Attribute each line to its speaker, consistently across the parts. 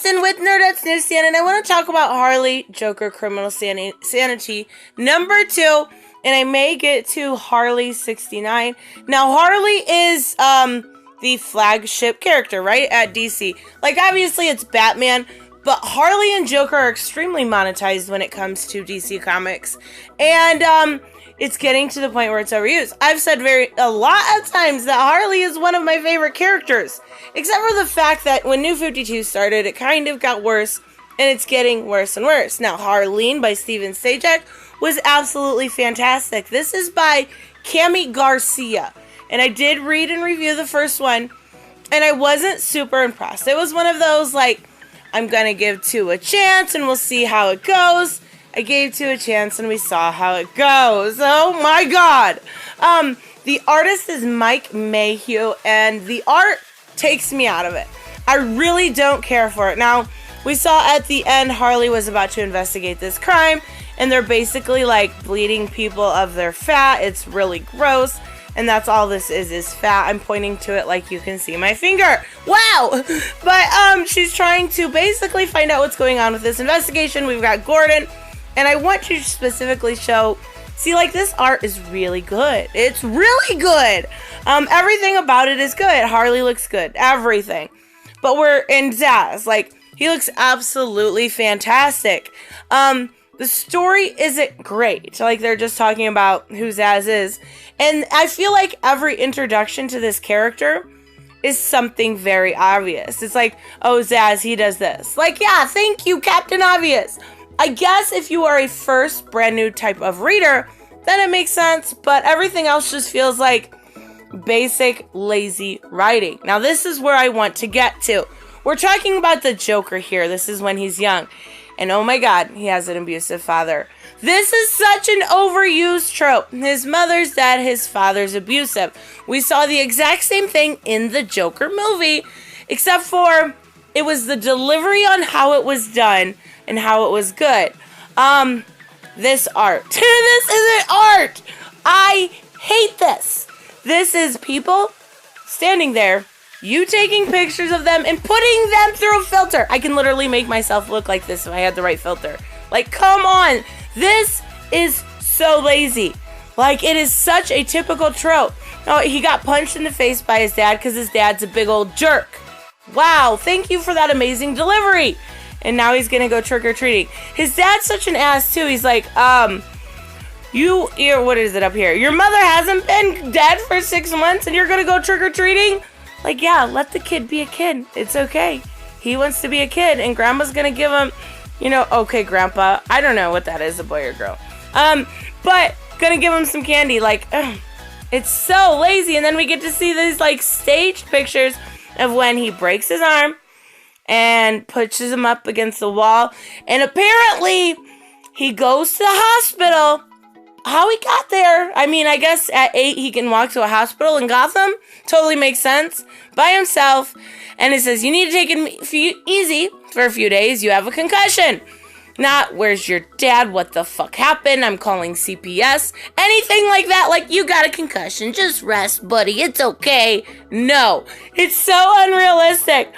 Speaker 1: Kristen with Nerdette's NewsStand, and I want to talk about Harley Joker Criminal Sanity number 2, and I may get to Harley 69. Now, Harley is the flagship character, right, at DC. Like, obviously, it's Batman, but Harley and Joker are extremely monetized when it comes to DC Comics, and it's getting to the point where it's overused. I've said a lot of times that Harley is one of my favorite characters, except for the fact that when New 52 started, it kind of got worse, and it's getting worse and worse. Now, Harleen by Steven Sajak was absolutely fantastic. This is by Cami Garcia, and I did read and review the first one, and I wasn't super impressed. It was one of those, like, I'm gonna give 2 a chance, and we'll see how it goes. I gave 2 a chance, and we saw how it goes. Oh my god! The artist is Mike Mayhew, and the art takes me out of it. I really don't care for it. Now, we saw at the end Harley was about to investigate this crime, and they're basically like bleeding people of their fat. It's really gross, and that's all this is fat. I'm pointing to it like you can see my finger. Wow! But she's trying to basically find out what's going on with this investigation. We've got Gordon, and I want to specifically show, see, like, this art is really good. It's really good. Everything about it is good. Harley looks good. Everything. But we're in Zaz. Like, he looks absolutely fantastic. The story isn't great. Like, they're just talking about who Zaz is. And I feel like every introduction to this character is something very obvious. It's like, oh, Zaz, he does this. Like, yeah, thank you, Captain Obvious. I guess if you are a first brand new type of reader, then it makes sense, but everything else just feels like basic, lazy writing. Now, this is where I want to get to. We're talking about the Joker here. This is when he's young. And oh my god, he has an abusive father. This is such an overused trope. His mother's dead, his father's abusive. We saw the exact same thing in the Joker movie, except for it was the delivery on how it was done and how it was good. This art. This isn't art! I hate this. This is people standing there, you taking pictures of them and putting them through a filter. I can literally make myself look like this if I had the right filter. Like, come on. This is so lazy. Like, it is such a typical trope. Oh, he got punched in the face by his dad because his dad's a big old jerk. Wow, thank you for that amazing delivery. And now he's gonna go trick-or-treating. His dad's such an ass, too. He's like, what is it up here? Your mother hasn't been dead for 6 months and you're gonna go trick-or-treating? Like, yeah, let the kid be a kid. It's okay. He wants to be a kid, and grandma's gonna give him, okay, grandpa. I don't know what that is, a boy or girl. But gonna give him some candy. Like, it's so lazy. And then we get to see these, like, staged pictures of when he breaks his arm and pushes him up against the wall. And apparently, he goes to the hospital. How he got there? I mean, I guess at 8, he can walk to a hospital in Gotham. Totally makes sense. By himself. And it says, you need to take it easy for a few days. You have a concussion. Not, where's your dad? What the fuck happened? I'm calling CPS. Anything like that. Like, you got a concussion. Just rest, buddy. It's okay. No. It's so unrealistic.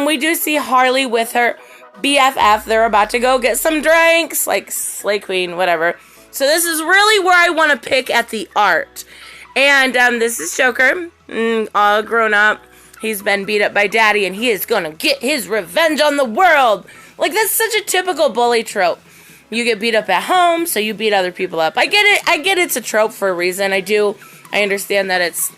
Speaker 1: We do see Harley with her BFF. They're about to go get some drinks. Like, Slay Queen, whatever. So this is really where I want to pick at the art. And this is Joker. All grown up. He's been beat up by daddy, and he is going to get his revenge on the world. Like, that's such a typical bully trope. You get beat up at home, so you beat other people up. I get it. It's a trope for a reason. I understand that it's,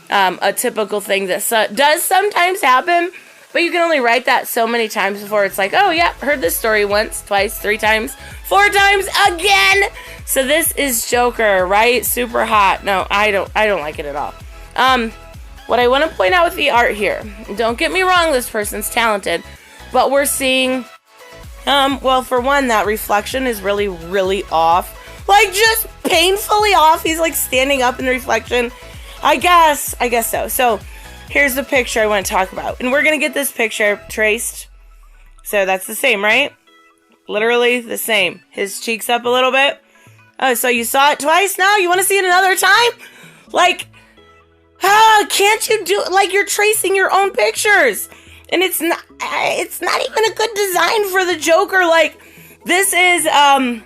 Speaker 1: a typical thing that does sometimes happen. But you can only write that so many times before it's like, oh, yeah, heard this story once, twice, 3 times, 4 times, again. So this is Joker, right? Super hot. No, I don't like it at all. What I want to point out with the art here, don't get me wrong, this person's talented, but we're seeing, for one, that reflection is really, really off. Like, just painfully off. He's, like, standing up in the reflection. I guess so. So, here's the picture I want to talk about. And we're going to get this picture traced. So, that's the same, right? Literally the same. His cheeks up a little bit. Oh, so you saw it twice now? You want to see it another time? Like, can't you do it? Like, you're tracing your own pictures. And it's not even a good design for the Joker. Like, this is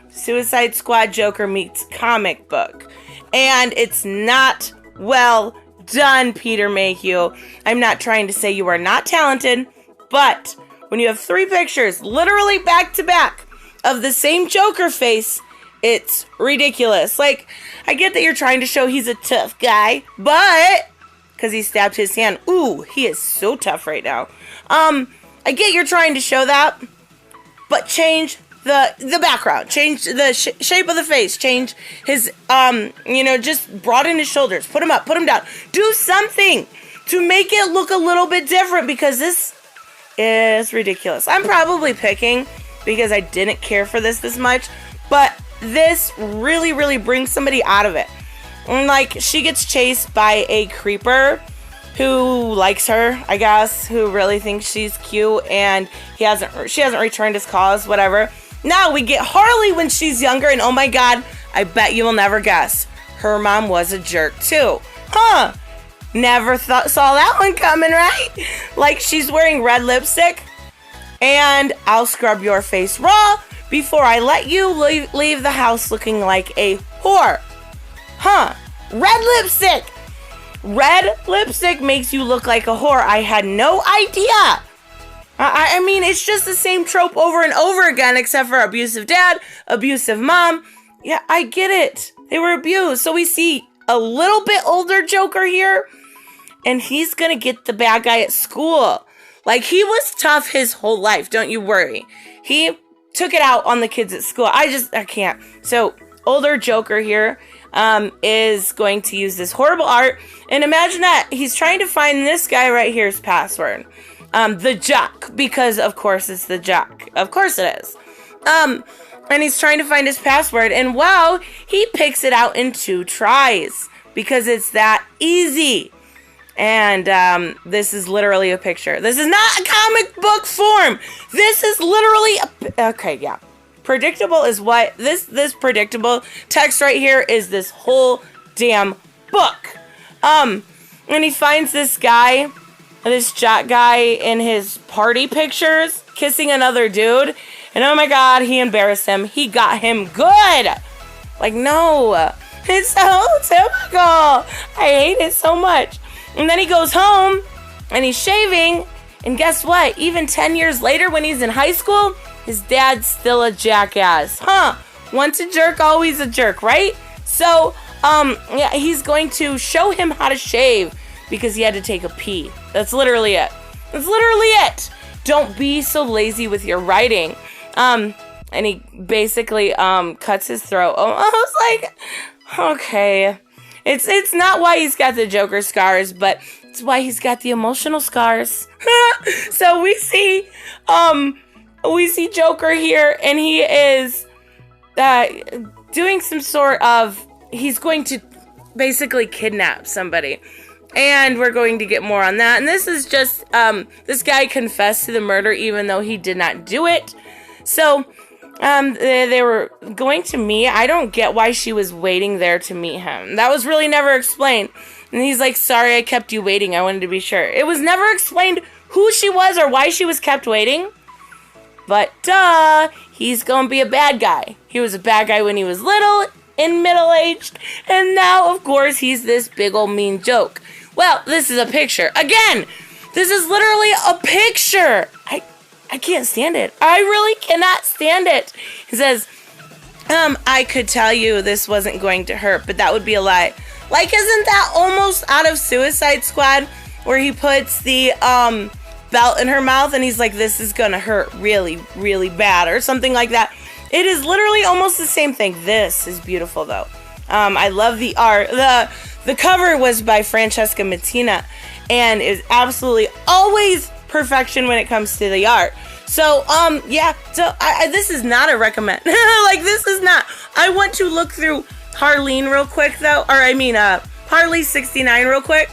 Speaker 1: Suicide Squad Joker meets comic book. And it's not well done, Peter Mayhew. I'm not trying to say you are not talented, but when you have 3 pictures, literally back to back, of the same Joker face, it's ridiculous. Like, I get that you're trying to show he's a tough guy, but because he stabbed his hand. Ooh, he is so tough right now. I get you're trying to show that, but change the background, change the shape of the face, change his, just broaden his shoulders, put him up, put him down. Do something to make it look a little bit different, because this is ridiculous. I'm probably picking because I didn't care for this much, but this really, really brings somebody out of it. And, like, she gets chased by a creeper who likes her, I guess, who really thinks she's cute, and she hasn't returned his calls, whatever. Now we get Harley when she's younger, and oh my god, I bet you will never guess, her mom was a jerk too. Huh? Never saw that one coming, right? Like, she's wearing red lipstick, and I'll scrub your face raw before I let you leave the house looking like a whore. Huh? Red lipstick! Red lipstick makes you look like a whore. I had no idea. I mean, it's just the same trope over and over again, except for abusive dad, abusive mom. Yeah, I get it. They were abused. So we see a little bit older Joker here, and he's gonna get the bad guy at school. Like, he was tough his whole life, don't you worry. He took it out on the kids at school. I can't. So, older Joker here is going to use this horrible art. And imagine that. He's trying to find this guy right here's password. The jock. Because, of course, it's the jock. Of course it is. And he's trying to find his password. And, wow, he picks it out in 2 tries. Because it's that easy. And this is literally a picture. This is not a comic book form. This is literally okay, yeah. Predictable is what this predictable text right here is this whole damn book. And he finds this guy, this jock guy in his party pictures kissing another dude. And oh my god, he embarrassed him. He got him good. Like, no. It's so typical. I hate it so much. And then he goes home and he's shaving. And guess what? Even 10 years later when he's in high school, his dad's still a jackass. Huh? Once a jerk, always a jerk, right? So, yeah, he's going to show him how to shave because he had to take a pee. That's literally it. That's literally it. Don't be so lazy with your writing. And he basically cuts his throat. I was like, okay. It's not why he's got the Joker scars, but it's why he's got the emotional scars. So we see Joker here, and he is doing some sort of, he's going to basically kidnap somebody. And we're going to get more on that. And this is just, this guy confessed to the murder even though he did not do it. So, they were going to meet. I don't get why she was waiting there to meet him. That was really never explained. And he's like, sorry, I kept you waiting. I wanted to be sure. It was never explained who she was or why she was kept waiting. But, duh, he's gonna be a bad guy. He was a bad guy when he was little and middle-aged. And now, of course, he's this big old mean joke. Well, this is a picture. Again, this is literally a picture. I can't stand it. I really cannot stand it. He says, I could tell you this wasn't going to hurt, but that would be a lie. Like, isn't that almost out of Suicide Squad, where he puts the belt in her mouth and he's like, this is gonna hurt really, really bad, or something like that. It is literally almost the same thing. This is beautiful, though. I love the art. The cover was by Francesca Mattina, and is absolutely always perfection when it comes to the art. So, yeah, so this is not a recommend. Like, this is not. I want to look through Harleen real quick, though. Or, I mean, Harley 69 real quick.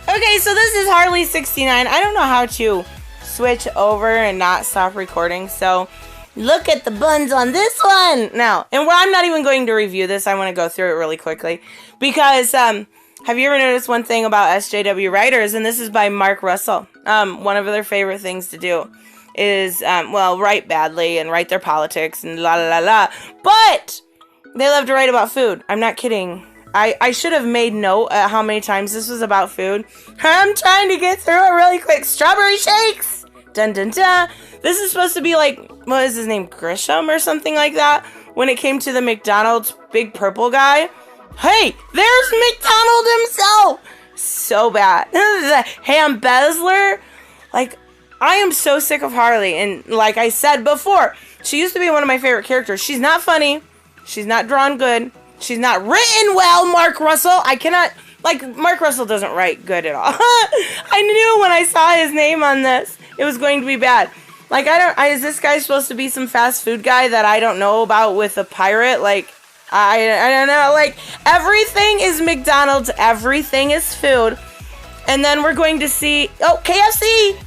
Speaker 1: Okay, so this is Harley 69. I don't know how to switch over and not stop recording, so look at the buns on this one. Now, and I'm not even going to review this. I want to go through it really quickly. Because, Have you ever noticed one thing about SJW writers, and this is by Mark Russell, one of their favorite things to do is, write badly and write their politics and la la la la, but they love to write about food. I'm not kidding. I should have made note how many times this was about food. I'm trying to get through it really quick. Strawberry shakes! Dun dun dun. This is supposed to be like, what is his name? Grisham or something like that? When it came to the McDonald's big purple guy. Hey, there's McDonald himself! So bad. Hey, I'm Bezler. Like, I am so sick of Harley. And like I said before, she used to be one of my favorite characters. She's not funny. She's not drawn good. She's not written well, Mark Russell. I cannot, Mark Russell doesn't write good at all. I knew when I saw his name on this, it was going to be bad. Is this guy supposed to be some fast food guy that I don't know about with a pirate? I don't know. Everything is McDonald's. Everything is food. And then we're going to see, KFC.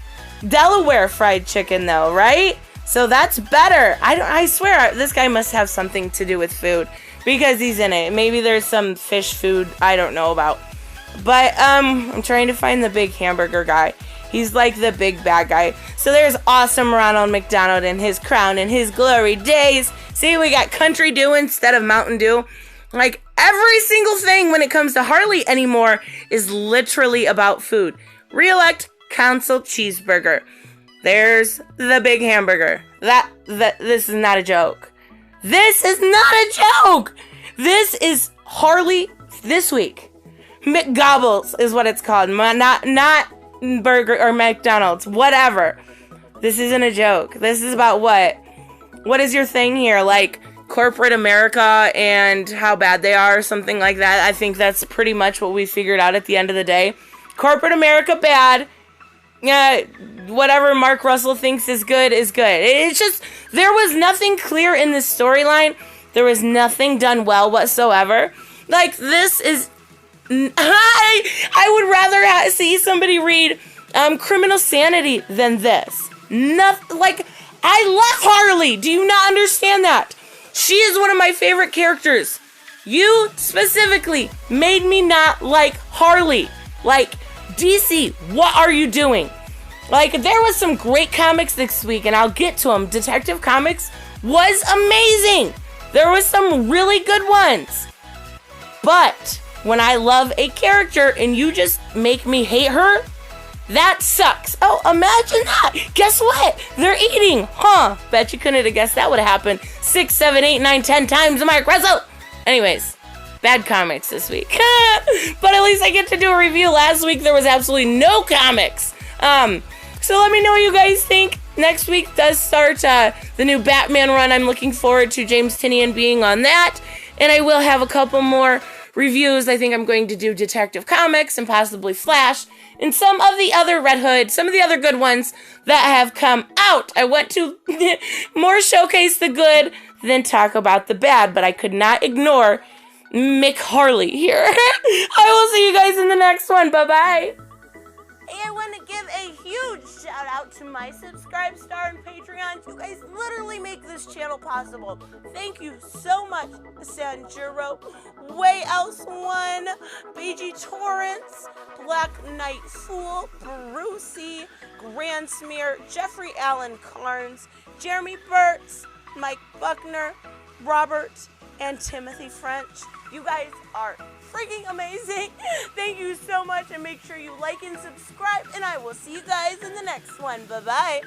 Speaker 1: Delaware fried chicken, though, right? So that's better. I swear, this guy must have something to do with food. Because he's in it. Maybe there's some fish food I don't know about. But, I'm trying to find the big hamburger guy. He's like the big bad guy. So there's awesome Ronald McDonald in his crown and his glory days. See, we got Country Dew instead of Mountain Dew. Every single thing when it comes to Harley anymore is literally about food. Reelect Council Cheeseburger. There's the big hamburger. This is not a joke. This is not a joke! This is Harley this week. McGobbles is what it's called. Not burger or McDonald's. Whatever. This isn't a joke. This is about what? What is your thing here? Corporate America and how bad they are or something like that. I think that's pretty much what we figured out at the end of the day. Corporate America bad. Whatever Mark Russell thinks is good is good. It's just, there was nothing clear in this storyline. There was nothing done well whatsoever. This is, I would rather see somebody read Criminal Sanity than this. I love Harley. Do you not understand that? She is one of my favorite characters. You specifically made me not like Harley. DC, what are you doing? There was some great comics this week, and I'll get to them. Detective Comics was amazing. There was some really good ones. But when I love a character and you just make me hate her, that sucks. Oh, imagine that. Guess what? They're eating. Huh. Bet you couldn't have guessed that would have happened 6, 7, 8, 9, 10 times. Mark Russell. Anyways. Bad comics this week. But at least I get to do a review. Last week there was absolutely no comics. So let me know what you guys think. Next week does start the new Batman run. I'm looking forward to James Tynion being on that. And I will have a couple more reviews. I think I'm going to do Detective Comics and possibly Flash. And some of the other Red Hood, some of the other good ones that have come out. I want to more showcase the good than talk about the bad. But I could not ignore Mick Harley here. I will see you guys in the next one. Bye-bye. Hey, I want to give a huge shout out to my Subscribe Star and Patreon. You guys literally make this channel possible. Thank you so much, Sanjuro, Way Else One, BG Torrance, Black Knight Fool, Brucey, Grand Smear, Jeffrey Allen Carnes, Jeremy Burtz, Mike Buckner, Robert, and Timothy French. You guys are freaking amazing. Thank you so much, and make sure you like and subscribe, and I will see you guys in the next one. Bye-bye.